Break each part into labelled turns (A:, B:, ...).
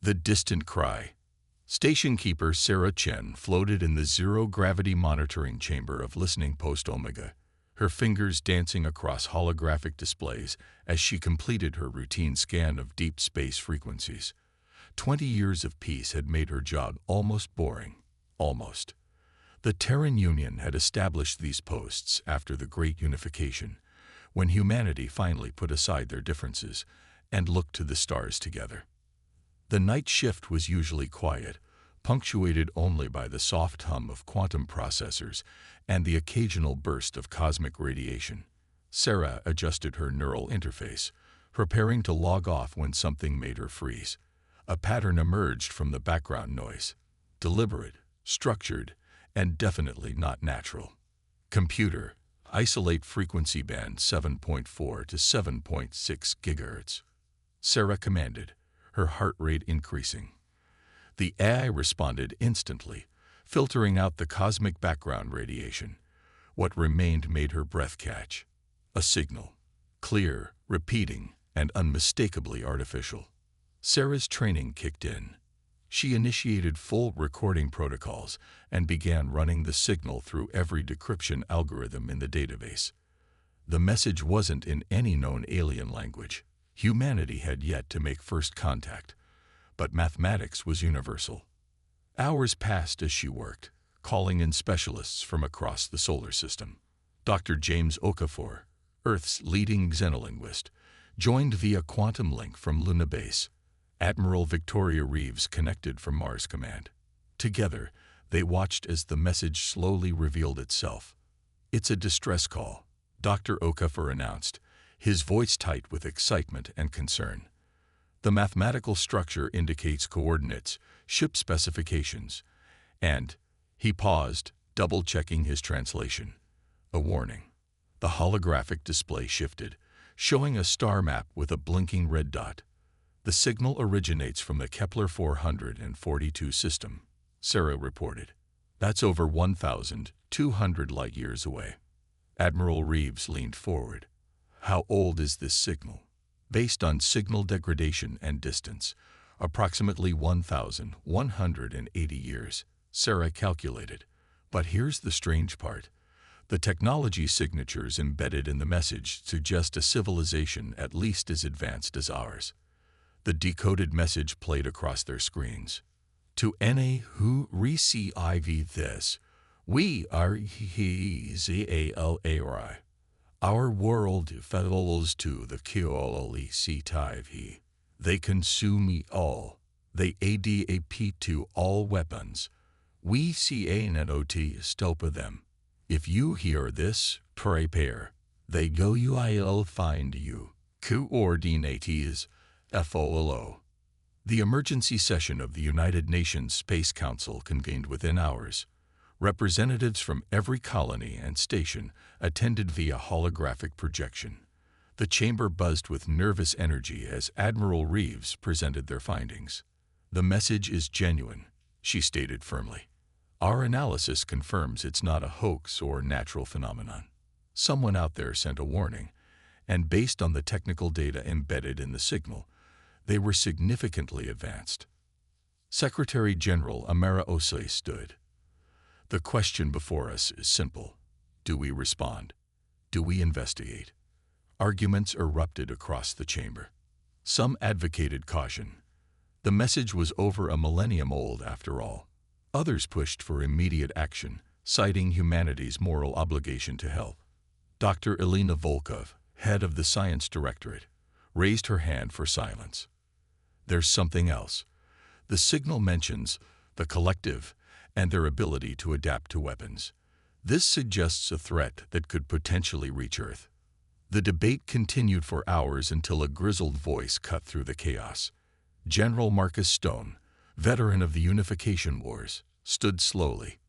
A: The distant cry. Station keeper Sarah Chen floated in the zero-gravity monitoring chamber of listening post Omega, her fingers dancing across holographic displays as she completed her routine scan of deep space frequencies. 20 years of peace had made her job almost boring. Almost. The Terran Union had established these posts after the Great Unification, when humanity finally put aside their differences and looked to the stars together. The night shift was usually quiet, punctuated only by the soft hum of quantum processors and the occasional burst of cosmic radiation. Sarah adjusted her neural interface, preparing to log off when something made her freeze. A pattern emerged from the background noise. Deliberate, structured, and definitely not natural. Computer, isolate frequency band 7.4 to 7.6 GHz. Sarah commanded, her heart rate increasing. The AI responded instantly, filtering out the cosmic background radiation. What remained made her breath catch. A signal. Clear, repeating, and unmistakably artificial. Sarah's training kicked in. She initiated full recording protocols and began running the signal through every decryption algorithm in the database. The message wasn't in any known alien language. Humanity had yet to make first contact, but mathematics was universal. Hours passed as she worked, calling in specialists from across the solar system. Dr. James Okafor, Earth's leading xenolinguist, joined via quantum link from Luna Base. Admiral Victoria Reeves connected from Mars Command. Together, they watched as the message slowly revealed itself. "It's a distress call," Dr. Okafor announced, his voice tight with excitement and concern. The mathematical structure indicates coordinates, ship specifications, and he paused, double-checking his translation. A warning. The holographic display shifted, showing a star map with a blinking red dot. The signal originates from the Kepler 442 system, Sarah reported. That's over 1,200 light-years away. Admiral Reeves leaned forward. How old is this signal? Based on signal degradation and distance, approximately 1,180 years, Sarah calculated. But here's the strange part. The technology signatures embedded in the message suggest a civilization at least as advanced as ours. The decoded message played across their screens. To any who receive this, we are Zalari. Our world falls to the colossal. They consume me all. They adap to all weapons. We see not stop them. If you hear this, prepare. They go you'll find you. Coordinates. FOLO. The emergency session of the United Nations Space Council convened within hours. Representatives from every colony and station attended via holographic projection. The chamber buzzed with nervous energy as Admiral Reeves presented their findings. "The message is genuine," she stated firmly. "Our analysis confirms it's not a hoax or natural phenomenon. Someone out there sent a warning, and based on the technical data embedded in the signal, they were significantly advanced." Secretary General Amara Osei stood. "The question before us is simple. Do we respond? Do we investigate?" Arguments erupted across the chamber. Some advocated caution. The message was over a millennium old after all. Others pushed for immediate action, citing humanity's moral obligation to help. Dr. Elena Volkov, head of the Science Directorate, raised her hand for silence. "There's something else. The signal mentions the collective and their ability to adapt to weapons. This suggests a threat that could potentially reach Earth." The debate continued for hours until a grizzled voice cut through the chaos. General Marcus Stone, veteran of the Unification Wars, stood slowly.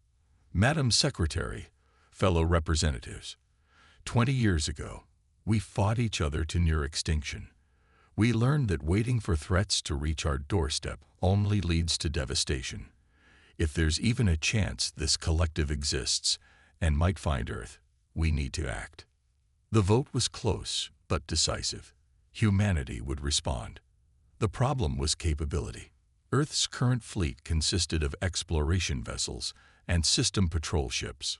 A: "Madam Secretary, fellow representatives, 20 years ago, we fought each other to near extinction. We learned that waiting for threats to reach our doorstep only leads to devastation. If there's even a chance this collective exists and might find Earth, we need to act." The vote was close but decisive. Humanity would respond. The problem was capability. Earth's current fleet consisted of exploration vessels and system patrol ships,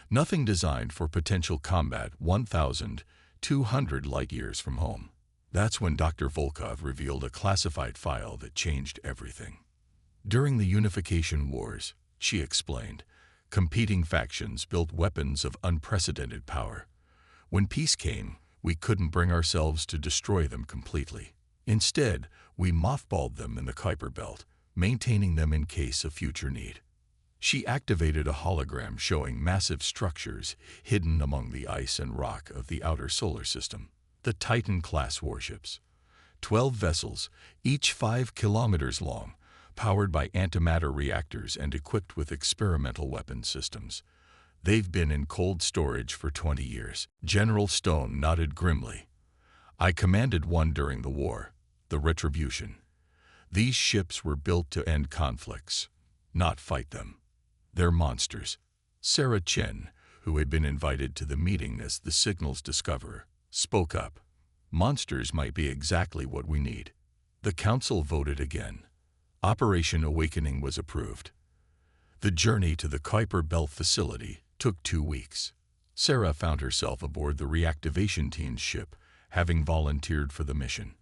A: nothing designed for potential combat 1,200 light-years from home. That's when Dr. Volkov revealed a classified file that changed everything. During the Unification Wars, she explained, competing factions built weapons of unprecedented power. When peace came, we couldn't bring ourselves to destroy them completely. Instead, we mothballed them in the Kuiper Belt, maintaining them in case of future need. She activated a hologram showing massive structures hidden among the ice and rock of the outer solar system. The Titan-class warships. 12 vessels, each 5 kilometers long, powered by antimatter reactors and equipped with experimental weapon systems. They've been in cold storage for 20 years. General Stone nodded grimly. I commanded one during the war, the Retribution. These ships were built to end conflicts, not fight them. They're monsters. Sarah Chen, who had been invited to the meeting as the signal's discoverer, spoke up. Monsters might be exactly what we need. The council voted again. Operation Awakening was approved. The journey to the Kuiper Belt facility took 2 weeks. Sarah found herself aboard the reactivation team's ship, having volunteered for the mission.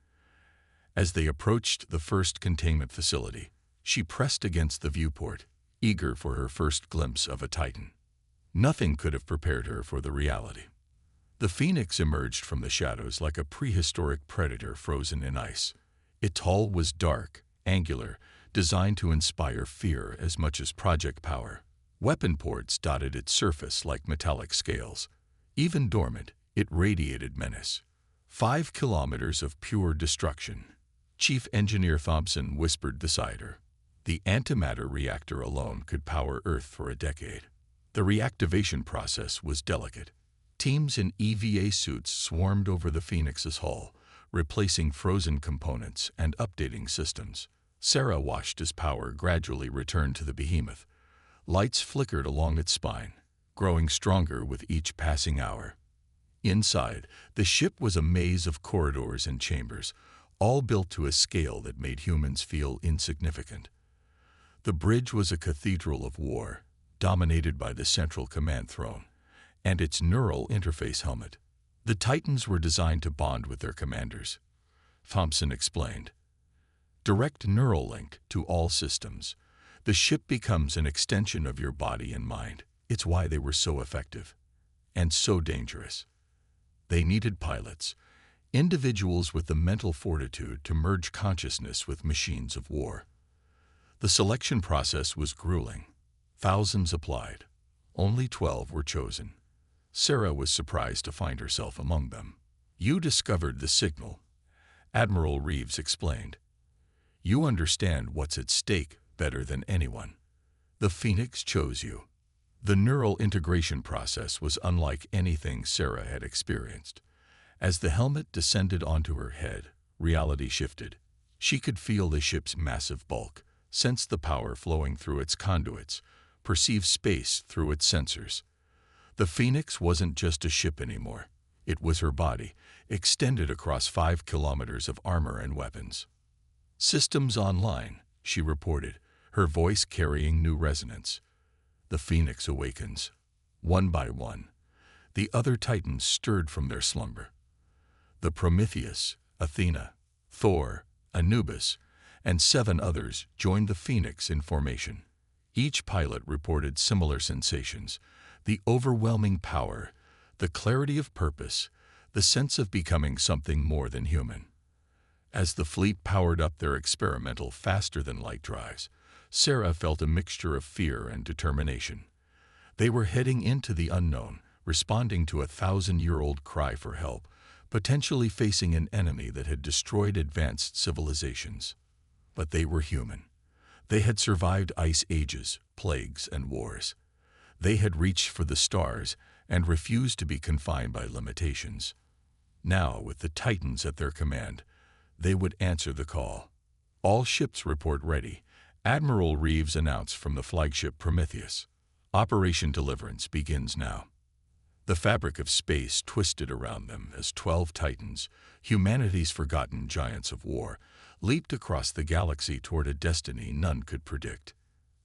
A: As they approached the first containment facility, she pressed against the viewport, eager for her first glimpse of a Titan. Nothing could have prepared her for the reality. The Phoenix emerged from the shadows like a prehistoric predator frozen in ice. Its hull was dark, angular, designed to inspire fear as much as project power. Weapon ports dotted its surface like metallic scales. Even dormant, it radiated menace. 5 kilometers of pure destruction. Chief Engineer Thompson whispered beside her. The antimatter reactor alone could power Earth for a decade. The reactivation process was delicate. Teams in EVA suits swarmed over the Phoenix's hull, replacing frozen components and updating systems. Sarah watched as power gradually returned to the behemoth. Lights flickered along its spine, growing stronger with each passing hour. Inside, the ship was a maze of corridors and chambers, all built to a scale that made humans feel insignificant. The bridge was a cathedral of war, dominated by the central command throne and its neural interface helmet. The Titans were designed to bond with their commanders, Thompson explained. Direct neural link to all systems. The ship becomes an extension of your body and mind. It's why they were so effective and so dangerous. They needed pilots, individuals with the mental fortitude to merge consciousness with machines of war. The selection process was grueling. Thousands applied. Only 12 were chosen. Sarah was surprised to find herself among them. You discovered the signal, Admiral Reeves explained. You understand what's at stake better than anyone. The Phoenix chose you. The neural integration process was unlike anything Sarah had experienced. As the helmet descended onto her head, reality shifted. She could feel the ship's massive bulk, sense the power flowing through its conduits, perceive space through its sensors. The Phoenix wasn't just a ship anymore. It was her body, extended across 5 kilometers of armor and weapons. Systems online, she reported, her voice carrying new resonance. The Phoenix awakens. One by one, the other Titans stirred from their slumber. The Prometheus, Athena, Thor, Anubis, and 7 others joined the Phoenix in formation. Each pilot reported similar sensations: the overwhelming power, the clarity of purpose, the sense of becoming something more than human. As the fleet powered up their experimental faster-than-light drives, Sarah felt a mixture of fear and determination. They were heading into the unknown, responding to a 1,000-year-old cry for help, potentially facing an enemy that had destroyed advanced civilizations. But they were human. They had survived ice ages, plagues, and wars. They had reached for the stars and refused to be confined by limitations. Now, with the Titans at their command, they would answer the call. All ships report ready, Admiral Reeves announced from the flagship Prometheus. Operation Deliverance begins now. The fabric of space twisted around them as 12 Titans, humanity's forgotten giants of war, leaped across the galaxy toward a destiny none could predict.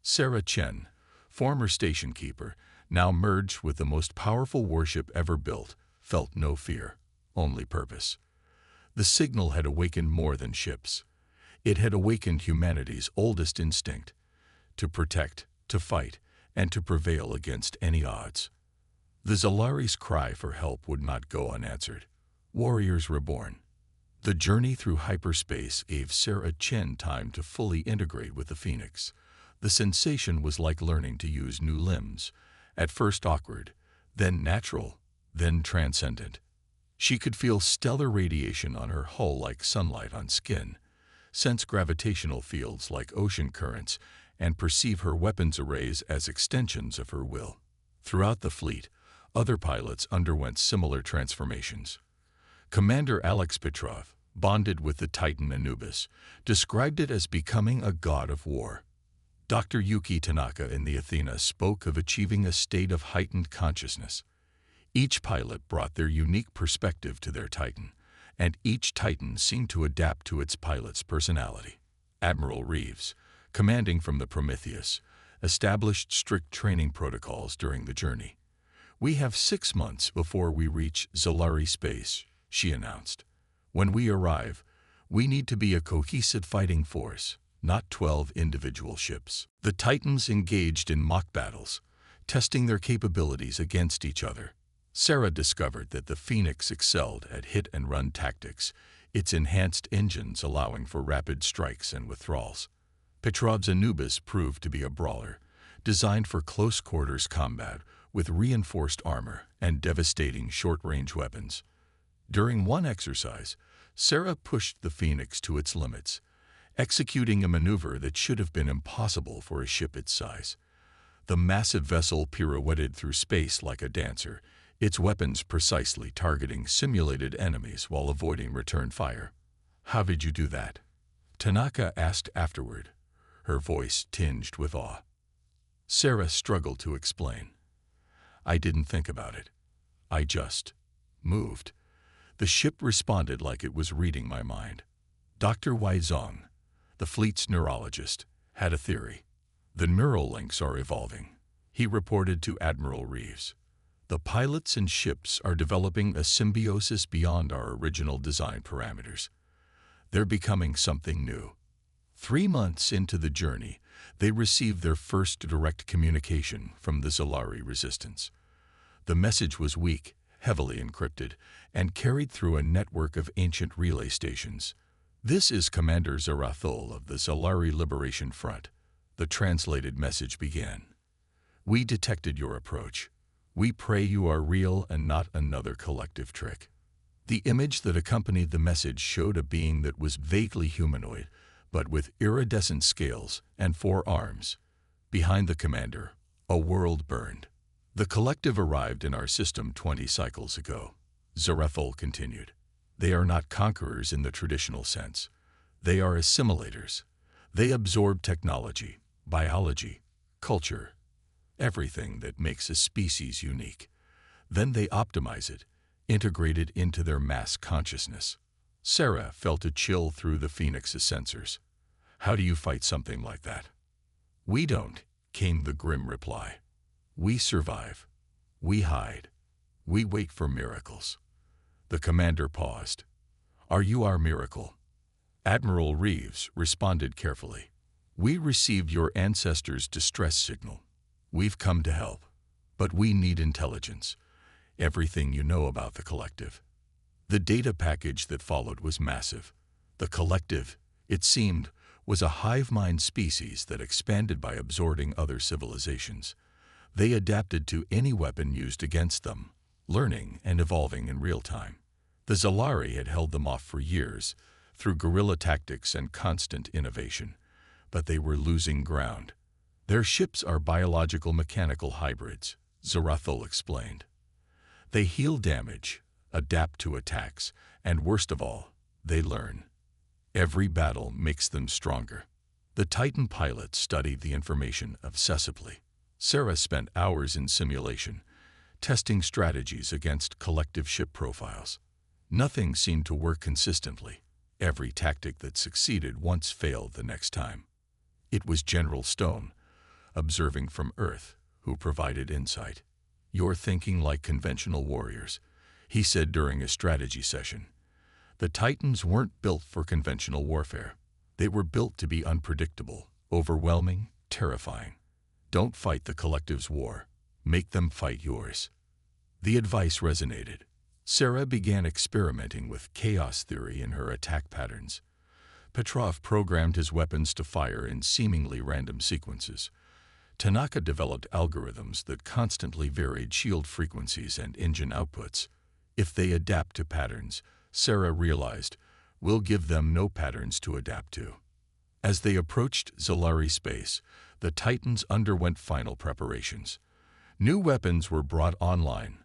A: Sarah Chen, former station keeper, now merged with the most powerful warship ever built, felt no fear, only purpose. The signal had awakened more than ships. It had awakened humanity's oldest instinct, to protect, to fight, and to prevail against any odds. The Zalari's cry for help would not go unanswered. Warriors reborn. The journey through hyperspace gave Sarah Chen time to fully integrate with the Phoenix. The sensation was like learning to use new limbs, at first awkward, then natural, then transcendent. She could feel stellar radiation on her hull like sunlight on skin, sense gravitational fields like ocean currents, and perceive her weapons arrays as extensions of her will. Throughout the fleet, other pilots underwent similar transformations. Commander Alex Petrov, bonded with the Titan Anubis, described it as becoming a god of war. Dr. Yuki Tanaka in the Athena spoke of achieving a state of heightened consciousness. Each pilot brought their unique perspective to their Titan, and each Titan seemed to adapt to its pilot's personality. Admiral Reeves, commanding from the Prometheus, established strict training protocols during the journey. "We have 6 months before we reach Zalari space," she announced. "When we arrive, we need to be a cohesive fighting force, not 12 individual ships." The Titans engaged in mock battles, testing their capabilities against each other. Sarah discovered that the Phoenix excelled at hit-and-run tactics, its enhanced engines allowing for rapid strikes and withdrawals. Petrov's Anubis proved to be a brawler, designed for close-quarters combat with reinforced armor and devastating short-range weapons. During one exercise, Sarah pushed the Phoenix to its limits, executing a maneuver that should have been impossible for a ship its size. The massive vessel pirouetted through space like a dancer, its weapons precisely targeting simulated enemies while avoiding return fire. "How did you do that?" Tanaka asked afterward, her voice tinged with awe. Sarah struggled to explain. "I didn't think about it. I just moved. The ship responded like it was reading my mind." Dr. Wei Zong, the fleet's neurologist, had a theory. "The neural links are evolving," he reported to Admiral Reeves. "The pilots and ships are developing a symbiosis beyond our original design parameters. They're becoming something new." 3 months into the journey, they received their first direct communication from the Zalari resistance. The message was weak, heavily encrypted, and carried through a network of ancient relay stations. "This is Commander Zarathul of the Zalari Liberation Front," the translated message began. "We detected your approach. We pray you are real and not another collective trick." The image that accompanied the message showed a being that was vaguely humanoid, but with iridescent scales and 4 arms. Behind the commander, a world burned. "The collective arrived in our system 20 cycles ago," Zarathul continued. "They are not conquerors in the traditional sense. They are assimilators. They absorb technology, biology, culture, everything that makes a species unique. Then they optimize it, integrate it into their mass consciousness." Sarah felt a chill through the Phoenix's sensors. "How do you fight something like that?" "We don't," came the grim reply. "We survive. We hide. We wait for miracles." The commander paused. "Are you our miracle?" Admiral Reeves responded carefully. "We received your ancestors' distress signal. We've come to help. But we need intelligence. Everything you know about the collective." The data package that followed was massive. The collective, it seemed, was a hive-mind species that expanded by absorbing other civilizations. They adapted to any weapon used against them, learning and evolving in real time. The Zalari had held them off for years, through guerrilla tactics and constant innovation, but they were losing ground. "Their ships are biological-mechanical hybrids," Zarathul explained. "They heal damage, adapt to attacks, and worst of all, they learn. Every battle makes them stronger." The Titan pilots studied the information obsessively. Sarah spent hours in simulation, testing strategies against collective ship profiles. Nothing seemed to work consistently. Every tactic that succeeded once failed the next time. It was General Stone, observing from Earth, who provided insight. "You're thinking like conventional warriors," he said during a strategy session. "The Titans weren't built for conventional warfare. They were built to be unpredictable, overwhelming, terrifying. Don't fight the collective's war. Make them fight yours." The advice resonated. Sarah began experimenting with chaos theory in her attack patterns. Petrov programmed his weapons to fire in seemingly random sequences. Tanaka developed algorithms that constantly varied shield frequencies and engine outputs. If they adapt to patterns, Sarah realized, we'll give them no patterns to adapt to. As they approached Zalari space, the Titans underwent final preparations. New weapons were brought online.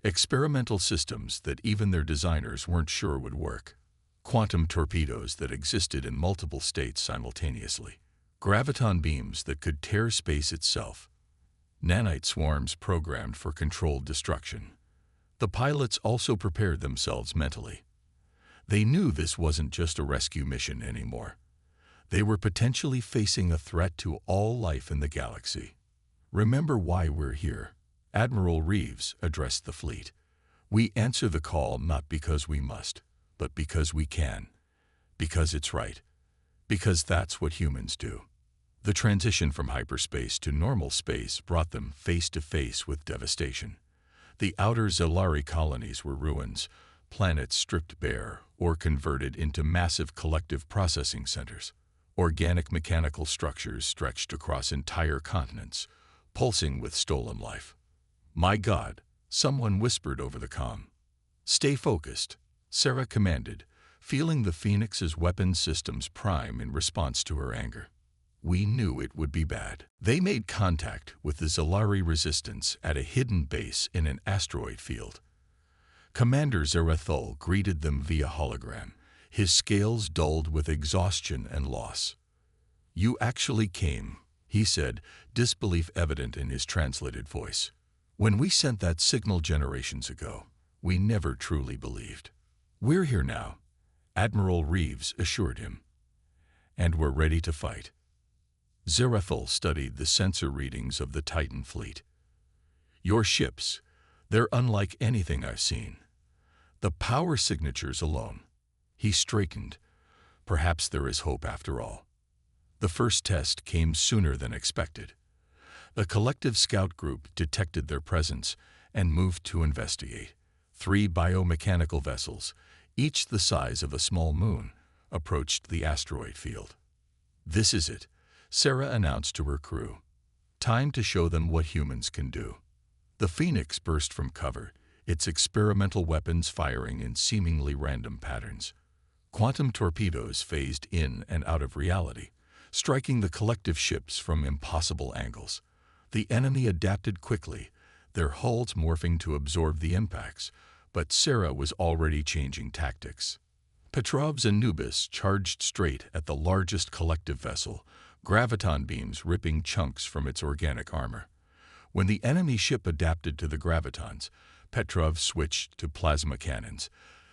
A: Experimental systems that even their designers weren't sure would work. Quantum torpedoes that existed in multiple states simultaneously. Graviton beams that could tear space itself. Nanite swarms programmed for controlled destruction. The pilots also prepared themselves mentally. They knew this wasn't just a rescue mission anymore. They were potentially facing a threat to all life in the galaxy. "Remember why we're here," Admiral Reeves addressed the fleet. "We answer the call not because we must, but because we can. Because it's right. Because that's what humans do." The transition from hyperspace to normal space brought them face to face with devastation. The outer Zalari colonies were ruins, planets stripped bare or converted into massive collective processing centers. Organic mechanical structures stretched across entire continents, pulsing with stolen life. "My God," someone whispered over the comm. "Stay focused," Sarah commanded, feeling the Phoenix's weapon systems prime in response to her anger. "We knew it would be bad." They made contact with the Zalari resistance at a hidden base in an asteroid field. Commander Zarathul greeted them via hologram, his scales dulled with exhaustion and loss. "You actually came," he said, disbelief evident in his translated voice. "When we sent that signal generations ago, we never truly believed." "We're here now," Admiral Reeves assured him. "And we're ready to fight." Zarathul studied the sensor readings of the Titan fleet. "Your ships, they're unlike anything I've seen. The power signatures alone." He straightened. "Perhaps there is hope after all." The first test came sooner than expected. The collective scout group detected their presence and moved to investigate. 3 biomechanical vessels, each the size of a small moon, approached the asteroid field. "This is it," Sarah announced to her crew. "Time to show them what humans can do." The Phoenix burst from cover, its experimental weapons firing in seemingly random patterns. Quantum torpedoes phased in and out of reality, striking the collective ships from impossible angles. The enemy adapted quickly, their hulls morphing to absorb the impacts, but Sarah was already changing tactics. Petrov's Anubis charged straight at the largest collective vessel, graviton beams ripping chunks from its organic armor. When the enemy ship adapted to the gravitons, Petrov switched to plasma cannons,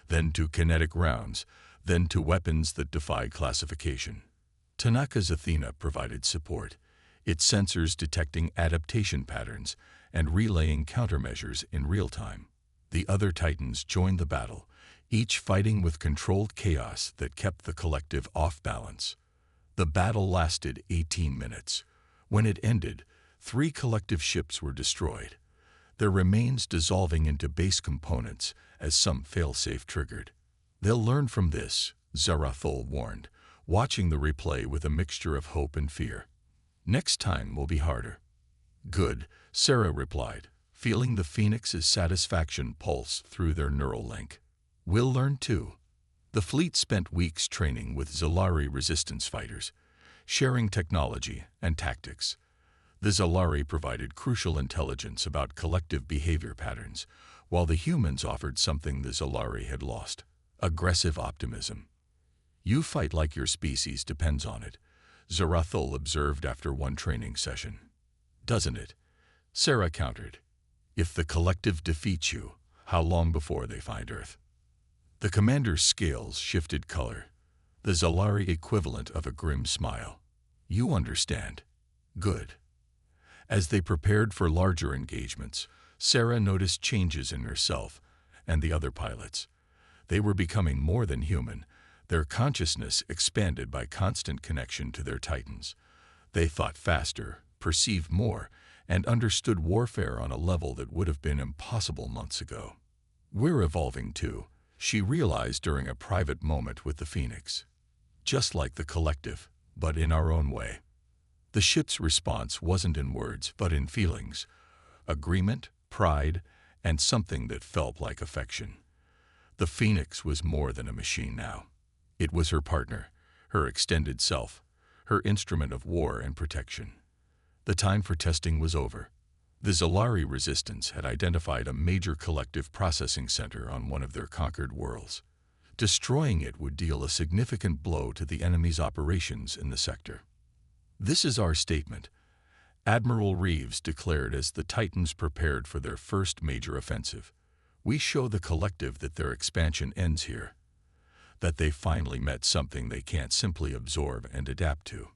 A: then to kinetic rounds, then to weapons that defied classification. Tanaka's Athena provided support, its sensors detecting adaptation patterns and relaying countermeasures in real time. The other Titans joined the battle, each fighting with controlled chaos that kept the collective off balance. The battle lasted 18 minutes. When it ended, 3 collective ships were destroyed, their remains dissolving into base components as some failsafe triggered. "They'll learn from this," Zarathul warned, watching the replay with a mixture of hope and fear. "Next time will be harder." "Good," Sarah replied, feeling the Phoenix's satisfaction pulse through their neural link. "We'll learn too." The fleet spent weeks training with Zalari resistance fighters, sharing technology and tactics. The Zalari provided crucial intelligence about collective behavior patterns, while the humans offered something the Zalari had lost: aggressive optimism. "You fight like your species depends on it," Zarathul observed after one training session. "Doesn't it?" Sarah countered. "If the collective defeats you, how long before they find Earth?" The commander's scales shifted color, the Zalari equivalent of a grim smile. You understand. Good. As they prepared for larger engagements, Sarah noticed changes in herself and the other pilots. They were becoming more than human, their consciousness expanded by constant connection to their titans. They thought faster, perceived more, and understood warfare on a level that would have been impossible months ago. We're evolving too, she realized during a private moment with the Phoenix. Just like the collective, but in our own way. The ship's response wasn't in words, but in feelings. Agreement, pride, and something that felt like affection. The Phoenix was more than a machine now. It was her partner, her extended self, her instrument of war and protection. The time for testing was over. The Zalari resistance had identified a major collective processing center on one of their conquered worlds. Destroying it would deal a significant blow to the enemy's operations in the sector. This is our statement, Admiral Reeves declared as the Titans prepared for their first major offensive. We show the collective that their expansion ends here, that they finally met something they can't simply absorb and adapt to.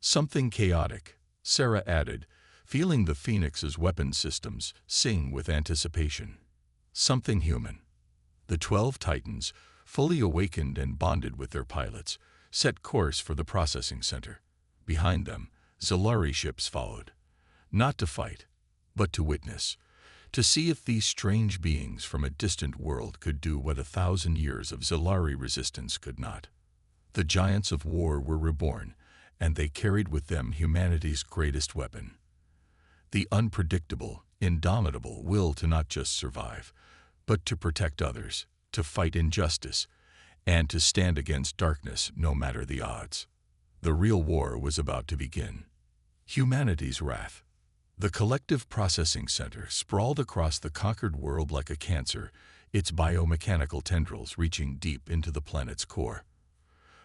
A: Something chaotic, Sarah added, feeling the Phoenix's weapon systems sing with anticipation. Something human. The 12 Titans, fully awakened and bonded with their pilots, set course for the processing center. Behind them, Zalari ships followed. Not to fight, but to witness. To see if these strange beings from a distant world could do what 1,000 years of Zalari resistance could not. The giants of war were reborn, and they carried with them humanity's greatest weapon. The unpredictable, indomitable will to not just survive, but to protect others, to fight injustice, and to stand against darkness no matter the odds. The real war was about to begin. Humanity's wrath. The collective processing center sprawled across the conquered world like a cancer, its biomechanical tendrils reaching deep into the planet's core.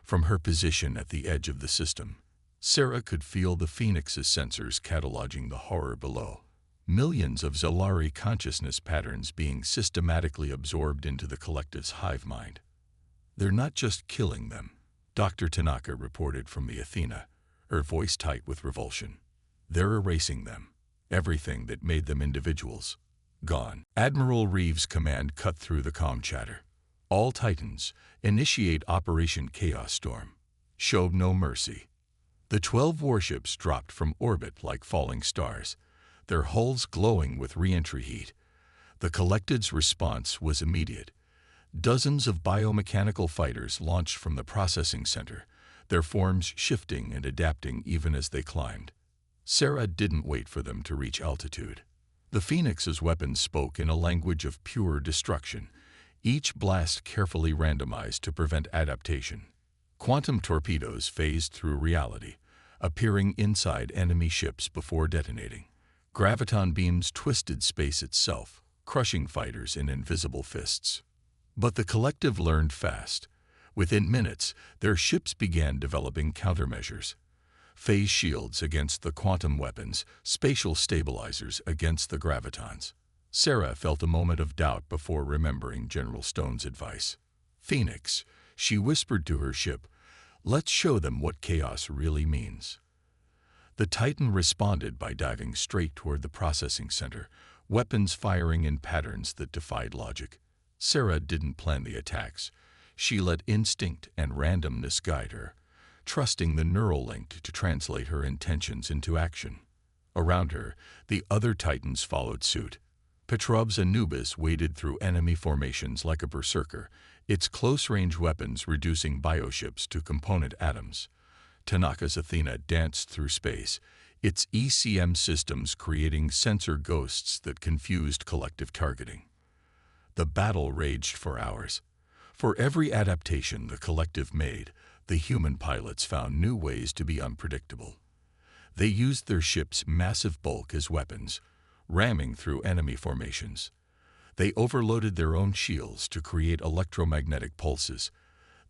A: From her position at the edge of the system, Sarah could feel the Phoenix's sensors cataloging the horror below. Millions of Zalari consciousness patterns being systematically absorbed into the collective's hive mind. They're not just killing them, Dr. Tanaka reported from the Athena, her voice tight with revulsion. They're erasing them. Everything that made them individuals. Gone. Admiral Reeves' command cut through the calm chatter. All Titans, initiate Operation Chaos Storm. Showed no mercy. The 12 warships dropped from orbit like falling stars, their hulls glowing with re-entry heat. The collective's response was immediate. Dozens of biomechanical fighters launched from the processing center, their forms shifting and adapting even as they climbed. Sarah didn't wait for them to reach altitude. The Phoenix's weapons spoke in a language of pure destruction, each blast carefully randomized to prevent adaptation. Quantum torpedoes phased through reality, appearing inside enemy ships before detonating. Graviton beams twisted space itself, crushing fighters in invisible fists. But the collective learned fast. Within minutes, their ships began developing countermeasures. Phase shields against the quantum weapons, spatial stabilizers against the gravitons. Sarah felt a moment of doubt before remembering General Stone's advice. Phoenix, she whispered to her ship, let's show them what chaos really means. The Titan responded by diving straight toward the processing center, weapons firing in patterns that defied logic. Sarah didn't plan the attacks. She let instinct and randomness guide her, trusting the neural link to translate her intentions into action. Around her, the other Titans followed suit. Petrob's Anubis waded through enemy formations like a berserker, its close-range weapons reducing bioships to component atoms. Tanaka's Athena danced through space, its ECM systems creating sensor ghosts that confused collective targeting. The battle raged for hours. For every adaptation the collective made, the human pilots found new ways to be unpredictable. They used their ship's massive bulk as weapons, ramming through enemy formations. They overloaded their own shields to create electromagnetic pulses.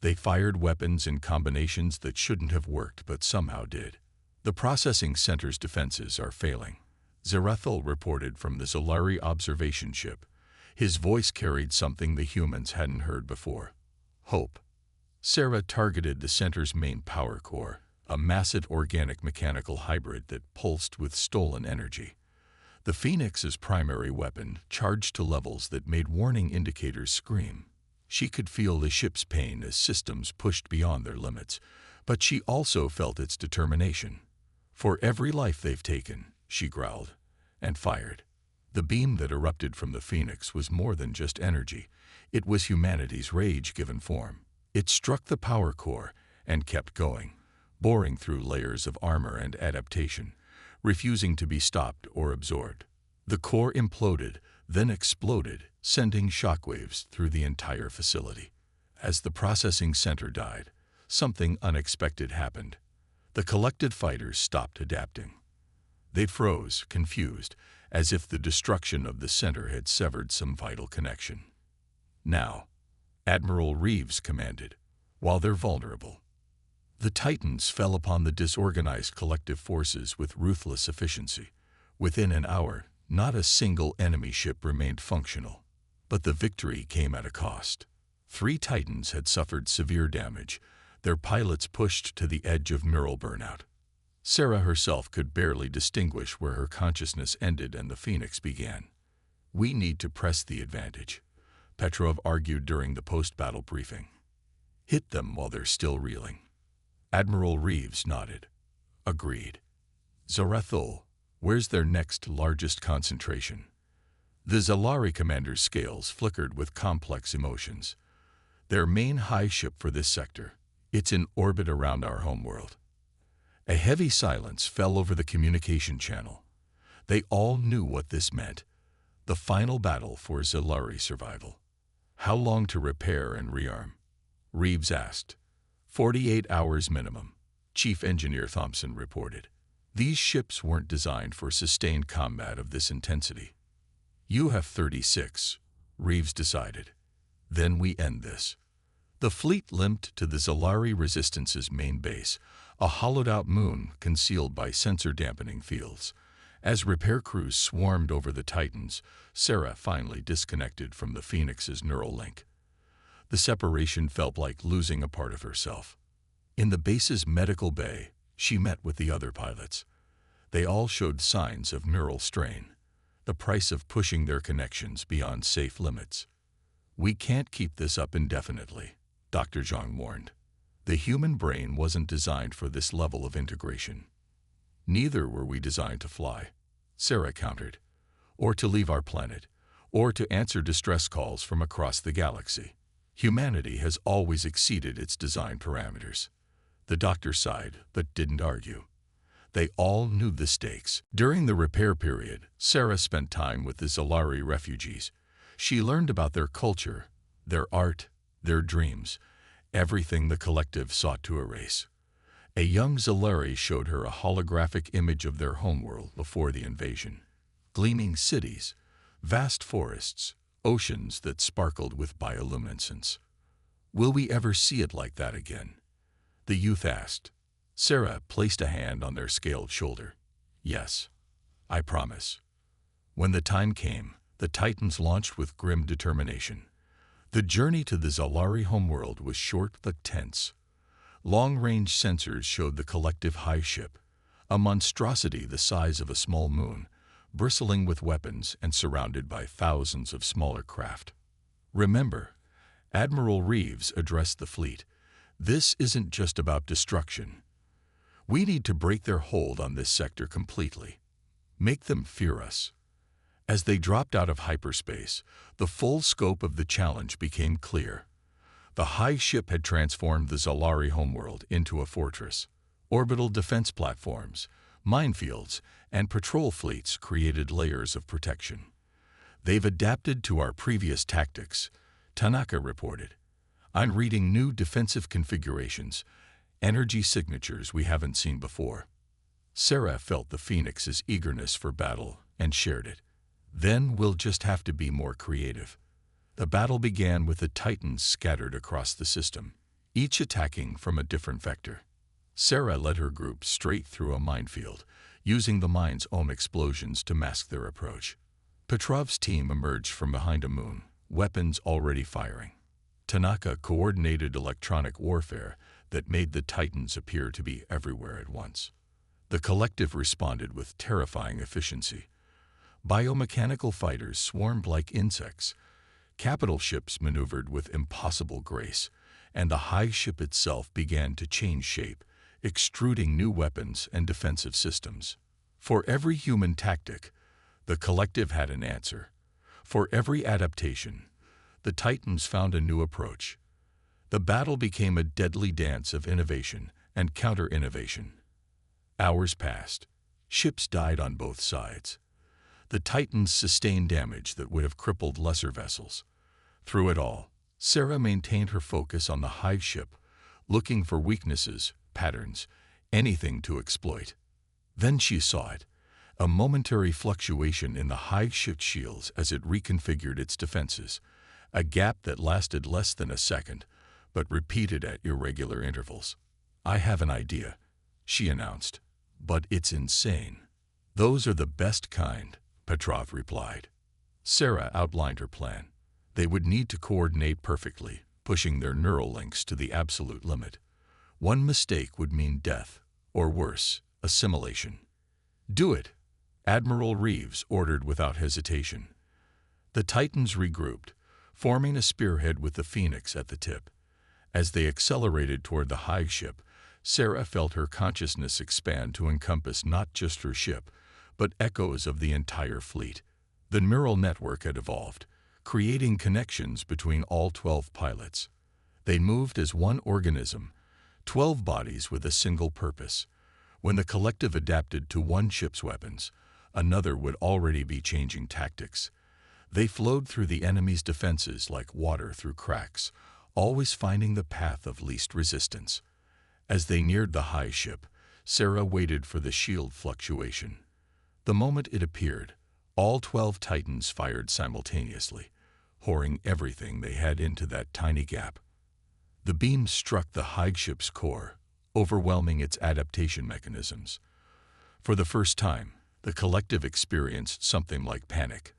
A: They fired weapons in combinations that shouldn't have worked but somehow did. The processing center's defenses are failing, Zerathil reported from the Zalari observation ship. His voice carried something the humans hadn't heard before. Hope. Sarah targeted the center's main power core, a massive organic-mechanical hybrid that pulsed with stolen energy. The Phoenix's primary weapon charged to levels that made warning indicators scream. She could feel the ship's pain as systems pushed beyond their limits, but she also felt its determination. "For every life they've taken," she growled, and fired. The beam that erupted from the Phoenix was more than just energy. It was humanity's rage given form. It struck the power core and kept going, boring through layers of armor and adaptation, refusing to be stopped or absorbed. The core imploded, then exploded, sending shockwaves through the entire facility. As the processing center died, something unexpected happened. The collected fighters stopped adapting. They froze, confused, as if the destruction of the center had severed some vital connection. "Now," Admiral Reeves commanded, "while they're vulnerable." The Titans fell upon the disorganized collective forces with ruthless efficiency. Within an hour, not a single enemy ship remained functional. But the victory came at a cost. 3 Titans had suffered severe damage, their pilots pushed to the edge of neural burnout. Sarah herself could barely distinguish where her consciousness ended and the Phoenix began. "We need to press the advantage," Petrov argued during the post-battle briefing. "Hit them while they're still reeling." Admiral Reeves nodded. "Agreed." "Zarathul, where's their next largest concentration?" The Zalari commander's scales flickered with complex emotions. "Their main high ship for this sector. It's in orbit around our homeworld." A heavy silence fell over the communication channel. They all knew what this meant. The final battle for Zalari survival. "How long to repair and rearm?" Reeves asked. 48 hours minimum," Chief Engineer Thompson reported. "These ships weren't designed for sustained combat of this intensity." "You have 36, Reeves decided. "Then we end this." The fleet limped to the Zalari Resistance's main base, a hollowed-out moon concealed by sensor-dampening fields. As repair crews swarmed over the Titans, Sarah finally disconnected from the Phoenix's neural link. The separation felt like losing a part of herself. In the base's medical bay, she met with the other pilots. They all showed signs of neural strain, the price of pushing their connections beyond safe limits. "We can't keep this up indefinitely," Dr. Zhang warned. "The human brain wasn't designed for this level of integration." "Neither were we designed to fly," Sarah countered, "or to leave our planet, or to answer distress calls from across the galaxy. Humanity has always exceeded its design parameters." The doctor sighed, but didn't argue. They all knew the stakes. During the repair period, Sarah spent time with the Zalari refugees. She learned about their culture, their art, their dreams, everything the collective sought to erase. A young Zalari showed her a holographic image of their homeworld before the invasion. Gleaming cities, vast forests, oceans that sparkled with bioluminescence. "Will we ever see it like that again?" the youth asked. Sarah placed a hand on their scaled shoulder. "Yes, I promise." When the time came, the Titans launched with grim determination. The journey to the Zalari homeworld was short but tense. Long-range sensors showed the collective high ship, a monstrosity the size of a small moon, bristling with weapons and surrounded by thousands of smaller craft. "Remember," Admiral Reeves addressed the fleet, "this isn't just about destruction. We need to break their hold on this sector completely. Make them fear us." As they dropped out of hyperspace, the full scope of the challenge became clear. The high ship had transformed the Zalari homeworld into a fortress. Orbital defense platforms, minefields, and patrol fleets created layers of protection. "They've adapted to our previous tactics," Tanaka reported. "I'm reading new defensive configurations, energy signatures we haven't seen before." Sarah felt the Phoenix's eagerness for battle and shared it. "Then we'll just have to be more creative." The battle began with the Titans scattered across the system, each attacking from a different vector. Sarah led her group straight through a minefield, using the mine's ohm explosions to mask their approach. Petrov's team emerged from behind a moon, weapons already firing. Tanaka coordinated electronic warfare that made the Titans appear to be everywhere at once. The collective responded with terrifying efficiency. Biomechanical fighters swarmed like insects, capital ships maneuvered with impossible grace, and the high ship itself began to change shape, extruding new weapons and defensive systems. For every human tactic, the collective had an answer. For every adaptation, the Titans found a new approach. The battle became a deadly dance of innovation and counter-innovation. Hours passed. Ships died on both sides. The Titans sustained damage that would have crippled lesser vessels. Through it all, Sarah maintained her focus on the hive ship, looking for weaknesses, patterns, anything to exploit. Then she saw it, a momentary fluctuation in the hive ship's shields as it reconfigured its defenses, a gap that lasted less than a second, but repeated at irregular intervals. "I have an idea," she announced, "but it's insane." "Those are the best kind," Petrov replied. Sarah outlined her plan. They would need to coordinate perfectly, pushing their neural links to the absolute limit. One mistake would mean death, or worse, assimilation. "Do it," Admiral Reeves ordered without hesitation. The Titans regrouped, forming a spearhead with the Phoenix at the tip. As they accelerated toward the hive ship, Sarah felt her consciousness expand to encompass not just her ship, but echoes of the entire fleet. The neural network had evolved, creating connections between all 12 pilots. They moved as one organism, 12 bodies with a single purpose. When the collective adapted to one ship's weapons, another would already be changing tactics. They flowed through the enemy's defenses like water through cracks, always finding the path of least resistance. As they neared the hive ship, Sarah waited for the shield fluctuation. The moment it appeared, all 12 Titans fired simultaneously, pouring everything they had into that tiny gap. The beam struck the hive ship's core, overwhelming its adaptation mechanisms. For the first time, the collective experienced something like panic.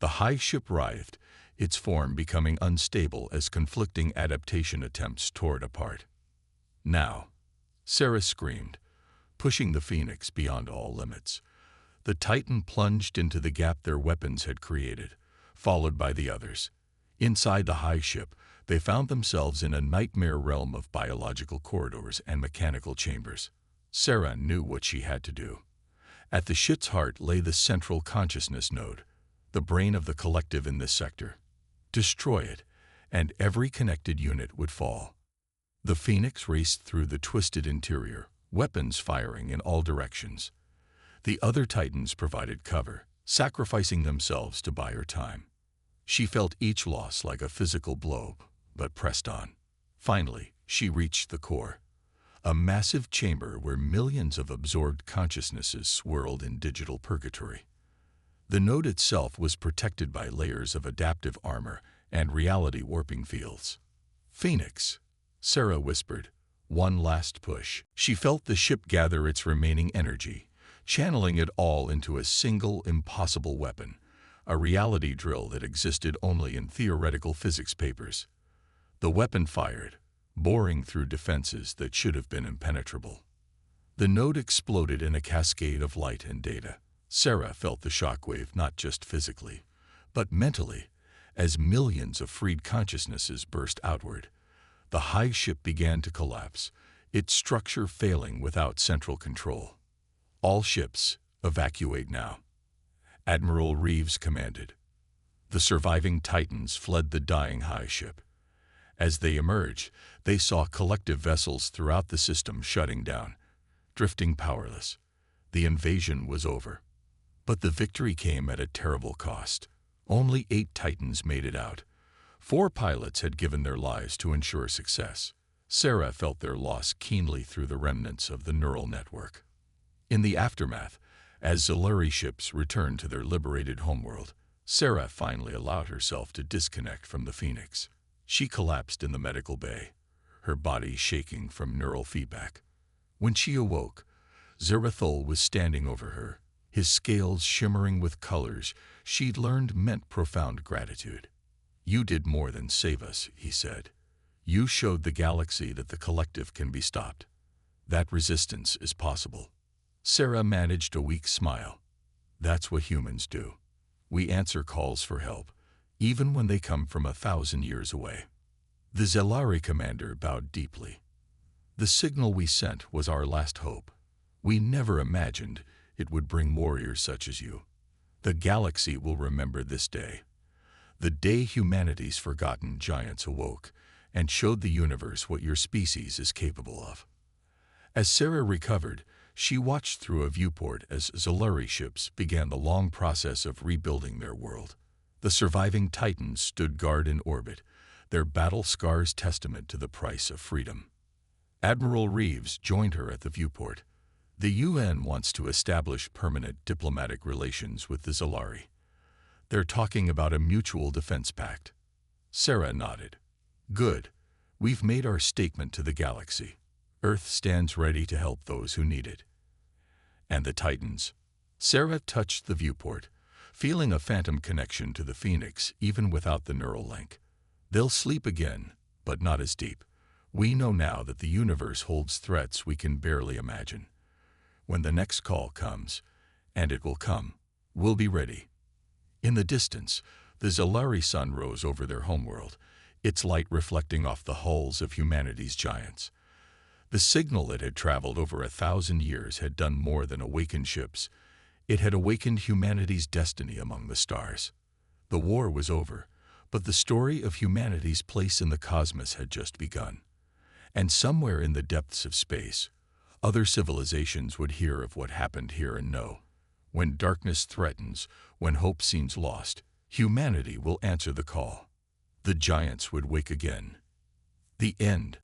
A: The hive ship writhed, its form becoming unstable as conflicting adaptation attempts tore it apart. "Now," Sarah screamed, pushing the Phoenix beyond all limits. The Titan plunged into the gap their weapons had created, followed by the others. Inside the hive ship, they found themselves in a nightmare realm of biological corridors and mechanical chambers. Sarah knew what she had to do. At the ship's heart lay the central consciousness node, the brain of the collective in this sector. Destroy it, and every connected unit would fall. The Phoenix raced through the twisted interior, weapons firing in all directions. The other Titans provided cover, sacrificing themselves to buy her time. She felt each loss like a physical blow, but pressed on. Finally, she reached the core, a massive chamber where millions of absorbed consciousnesses swirled in digital purgatory. The node itself was protected by layers of adaptive armor and reality warping fields. "Phoenix," Sarah whispered, one last push. She felt the ship gather its remaining energy, channeling it all into a single, impossible weapon, a reality drill that existed only in theoretical physics papers. The weapon fired, boring through defenses that should have been impenetrable. The node exploded in a cascade of light and data. Sarah felt the shockwave not just physically, but mentally, as millions of freed consciousnesses burst outward. The hive ship began to collapse, its structure failing without central control. "All ships, evacuate now," Admiral Reeves commanded. The surviving Titans fled the dying hive ship. As they emerged, they saw collective vessels throughout the system shutting down, drifting powerless. The invasion was over. But the victory came at a terrible cost. Only 8 Titans made it out. 4 pilots had given their lives to ensure success. Sarah felt their loss keenly through the remnants of the neural network. In the aftermath, as Zaluri ships returned to their liberated homeworld, Sarah finally allowed herself to disconnect from the Phoenix. She collapsed in the medical bay, her body shaking from neural feedback. When she awoke, Zerathol was standing over her, his scales shimmering with colors she'd learned meant profound gratitude. "You did more than save us," he said. "You showed the galaxy that the collective can be stopped. That resistance is possible." Sarah managed a weak smile. "That's what humans do. We answer calls for help, even when they come from 1,000 years away." The Zelari commander bowed deeply. "The signal we sent was our last hope. We never imagined it would bring warriors such as you. The galaxy will remember this day, the day humanity's forgotten giants awoke and showed the universe what your species is capable of." As Sarah recovered, she watched through a viewport as Zelari ships began the long process of rebuilding their world. The surviving Titans stood guard in orbit, their battle scars testament to the price of freedom. Admiral Reeves joined her at the viewport. "The UN wants to establish permanent diplomatic relations with the Zelari. They're talking about a mutual defense pact." Sarah nodded. "Good. We've made our statement to the galaxy. Earth stands ready to help those who need it." "And the Titans?" Sarah touched the viewport, feeling a phantom connection to the Phoenix even without the neural link. "They'll sleep again, but not as deep. We know now that the universe holds threats we can barely imagine. When the next call comes, and it will come, we'll be ready." In the distance, the Zelari sun rose over their homeworld, its light reflecting off the hulls of humanity's giants. The signal that had traveled over 1,000 years had done more than awaken ships. It had awakened humanity's destiny among the stars. The war was over, but the story of humanity's place in the cosmos had just begun. And somewhere in the depths of space, other civilizations would hear of what happened here and know. When darkness threatens, when hope seems lost, humanity will answer the call. The giants would wake again. The end.